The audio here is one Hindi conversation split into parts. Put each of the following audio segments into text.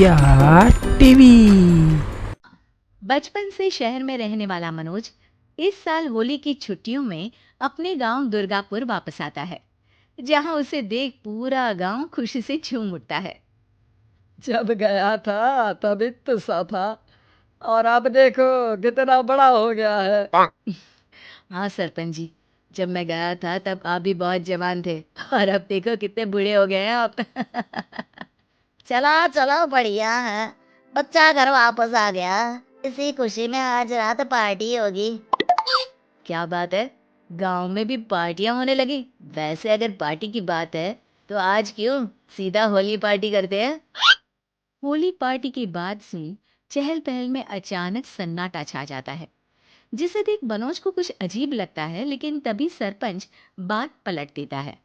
या टीवी। बचपन से शहर में रहने वाला मनोज इस साल होली की छुट्टियों में अपने गांव दुर्गापुर वापस आता है, जहां उसे देख पूरा गांव खुशी से झूम उठता है। जब गया था तब इतना सा था और अब देखो कितना बड़ा हो गया है। हाँ सरपंच जी, जब मैं गया था तब आप भी बहुत जवान थे और अब देखो कितने बूढ़े हो गए हैं आप। चलो चलो बढ़िया है। बच्चा घर वापस आ गया। इसी खुशी में आज रात पार्टी होगी। क्या बात है, गांव में भी पार्टियां होने लगी। वैसे अगर पार्टी की बात है तो आज क्यों सीधा होली पार्टी करते हैं। होली पार्टी के बाद से चहल पहल में अचानक सन्नाटा छा जाता है, जिसे देख मनोज को कुछ अजीब लगता है, लेकिन तभी सरपंच बात पलट देता है।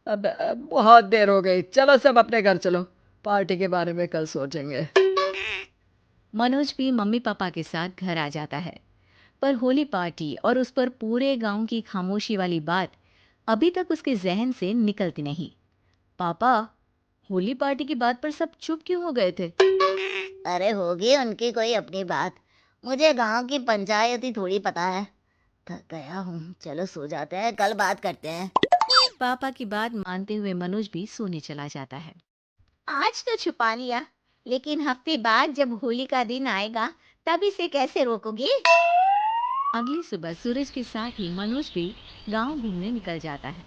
अब बहुत देर हो गई, चलो सब अपने घर चलो, पार्टी के बारे में कल सोचेंगे। मनोज भी मम्मी पापा के साथ घर आ जाता है, पर होली पार्टी और उस पर पूरे गांव की खामोशी वाली बात अभी तक उसके जहन से निकलती नहीं। पापा, होली पार्टी की बात पर सब चुप क्यों हो गए थे। अरे होगी उनकी कोई अपनी बात। मुझे गांव की पंचायत ही थोड़ी पता है। थक गया हूँ, चलो सो जाते हैं, कल बात करते हैं। पापा की बात मानते हुए मनोज भी सोने चला जाता है। आज तो छुपा लिया, लेकिन हफ्ते बाद जब होली का दिन आएगा तब इसे कैसे रोकोगी। अगली सुबह सूरज के साथ ही मनोज भी गांव घूमने निकल जाता है,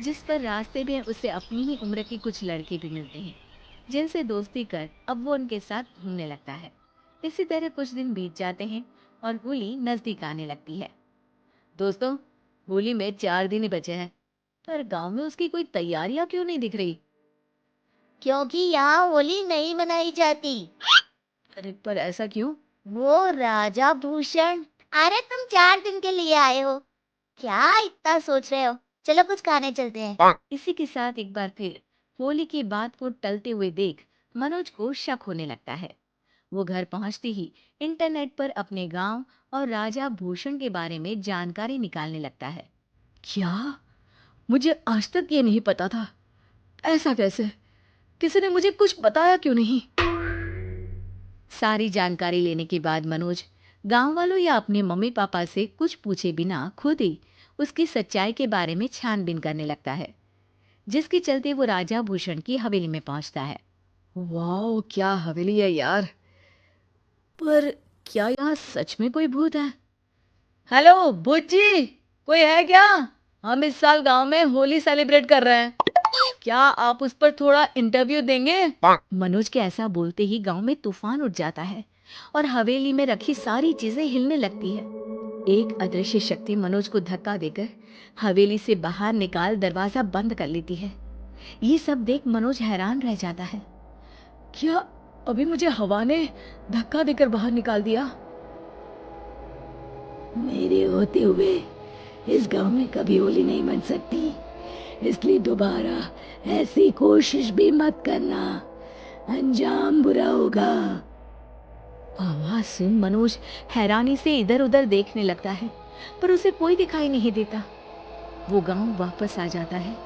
जिस पर रास्ते में उसे अपनी ही उम्र के कुछ लड़के भी मिलते हैं, जिनसे दोस्ती कर अब वो उनके साथ घूमने लगता है। इसी तरह कुछ दिन बीत जाते हैं और होली नजदीक आने लगती है। दोस्तों, होली में 4 दिन ही बचे हैं, पर गांव में उसकी कोई तैयारियां क्यों नहीं दिख रही। क्योंकि यहाँ होली नहीं मनाई जाती। अरे पर ऐसा क्यों। वो राजा भूषण। अरे तुम 4 दिन के लिए आए हो, क्या इतना सोच रहे हो। चलो कुछ खाने चलते हैं। इसी के साथ एक बार फिर होली की बात को टलते हुए देख मनोज को शक होने लगता है। वो घर पहुंचते ही इंटरनेट पर अपने गांव और राजा भूषण के बारे में जानकारी निकालने लगता है। क्या? मुझे आज तक ये नहीं पता था। ऐसा कैसे? किसी ने मुझे कुछ बताया क्यों नहीं? सारी जानकारी लेने के बाद मनोज गांव वालों या अपने मम्मी पापा से कुछ पूछे बिना खुद ही उसकी सच्चाई के बारे में छानबीन करने लगता है, जिसके चलते वो राजा भूषण की हवेली में पहुंचता है। वाह, क्या हवेली है यार। पर क्या यहाँ सच में कोई भूत है? हेलो भूत जी, कोई है क्या? हम इस साल गांव में होली सेलिब्रेट कर रहे हैं, क्या आप उस पर थोड़ा इंटरव्यू देंगे? मनोज के ऐसा बोलते ही गांव में तूफान उठ जाता है और हवेली में रखी सारी चीजें हिलने लगती है। एक अदृश्य शक्ति मनोज को धक्का देकर हवेली से बाहर निकाल दरवाजा बंद कर लेती है। ये सब देख मनोज हैरान रह जाता है। क्या अभी मुझे हवा ने धक्का देकर बाहर निकाल दिया? मेरे होते हुए इस गांव में कभी होली नहीं बन सकती, इसलिए दोबारा ऐसी कोशिश भी मत करना, अंजाम बुरा होगा। आवाज सुन मनोज हैरानी से इधर उधर देखने लगता है, पर उसे कोई दिखाई नहीं देता। वो गांव वापस आ जाता है,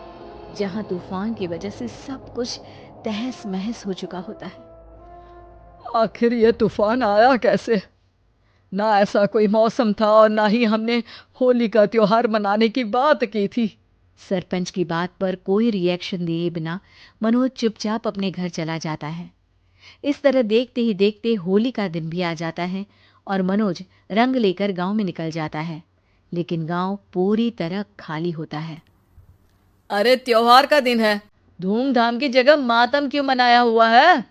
जहां तूफान की वजह से सब कुछ तहस महस हो चुका होता है। आखिर ये तूफान आया कैसे? ना ऐसा कोई मौसम था और ना ही हमने होली का त्योहार मनाने की बात की थी। सरपंच की बात पर कोई रिएक्शन दिए बिना मनोज चुपचाप अपने घर चला जाता है। इस तरह देखते ही देखते होली का दिन भी आ जाता है और मनोज रंग लेकर गांव में निकल जाता है, लेकिन गांव पूरी तरह खाली होता है। अरे त्योहार का दिन है, धूमधाम की जगह मातम क्यों मनाया हुआ है?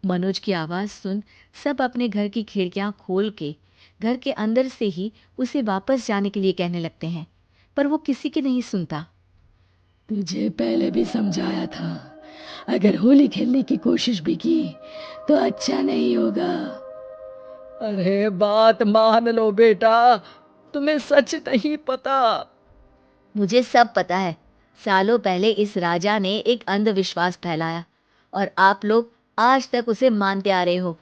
मनोज की आवाज सुन सब अपने घर की खिड़कियां खोल के घर के अंदर से ही उसे वापस जाने के लिए कहने लगते हैं, पर वो किसी की नहीं सुनता। तुझे पहले भी समझाया था, अगर होली खेलने की कोशिश भी की तो अच्छा नहीं होगा। अरे बात मान लो बेटा, तुम्हें सच नहीं पता। मुझे सब पता है। सालों पहले इस राजा ने एक अंधविश्वास फैलाया और आप लोग आज तक उसे मानते आ रहे हो।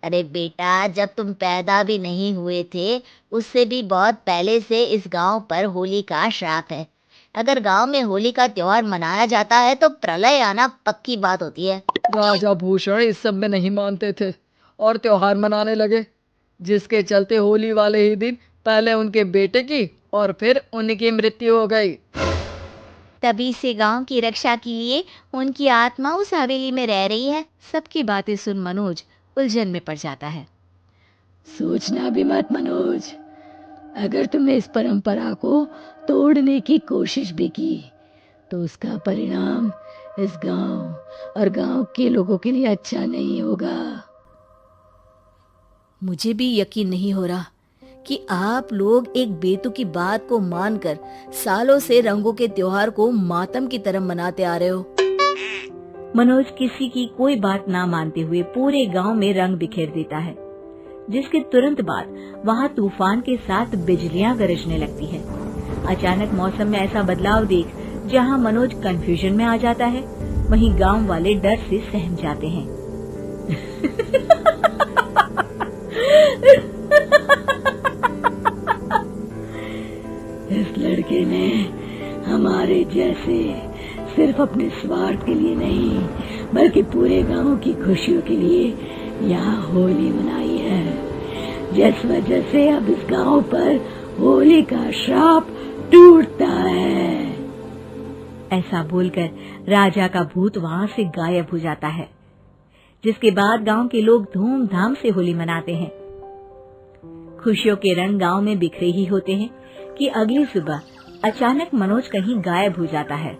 अरे बेटा, जब तुम पैदा भी नहीं हुए थे उससे भी बहुत पहले से इस गांव पर होली का श्राप है। अगर गांव में होली का त्योहार मनाया जाता है तो प्रलय आना पक्की बात होती है। राजा भूषण इस सब में नहीं मानते थे और त्योहार मनाने लगे, जिसके चलते होली वाले ही दिन पहले उनके बेटे की और फिर उनकी मृत्यु हो गई। तभी से गांव की रक्षा के लिए उनकी आत्मा उस हवेली में रह रही है। सबकी बातें सुन मनोज उलझन में पड़ जाता है। सोचना भी मत मनोज, अगर तुमने इस परंपरा को तोड़ने की कोशिश भी की तो उसका परिणाम इस गांव और गांव के लोगों के लिए अच्छा नहीं होगा। मुझे भी यकीन नहीं हो रहा कि आप लोग एक बेतुकी बात को मानकर सालों से रंगों के त्योहार को मातम की तरह मनाते आ रहे हो। मनोज किसी की कोई बात ना मानते हुए पूरे गांव में रंग बिखेर देता है, जिसके तुरंत बाद वहां तूफान के साथ बिजलियां गरजने लगती है। अचानक मौसम में ऐसा बदलाव देख जहां मनोज कंफ्यूजन में आ जाता है, वहीं गांव वाले डर से सहम जाते हैं। इस लड़के ने हमारे जैसे सिर्फ अपने स्वार्थ के लिए नहीं बल्कि पूरे गांव की खुशियों के लिए यहाँ होली मनाई है, जिस वजह से अब इस गांव पर होली का श्राप टूटता है। ऐसा बोलकर राजा का भूत वहां से गायब हो जाता है, जिसके बाद गांव के लोग धूमधाम से होली मनाते हैं। खुशियों के रंग गांव में बिखरे ही होते हैं कि अगली सुबह अचानक मनोज कहीं गायब हो जाता है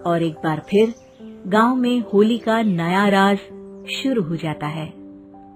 और एक बार फिर गांव में होली का नया राज शुरू हो जाता है।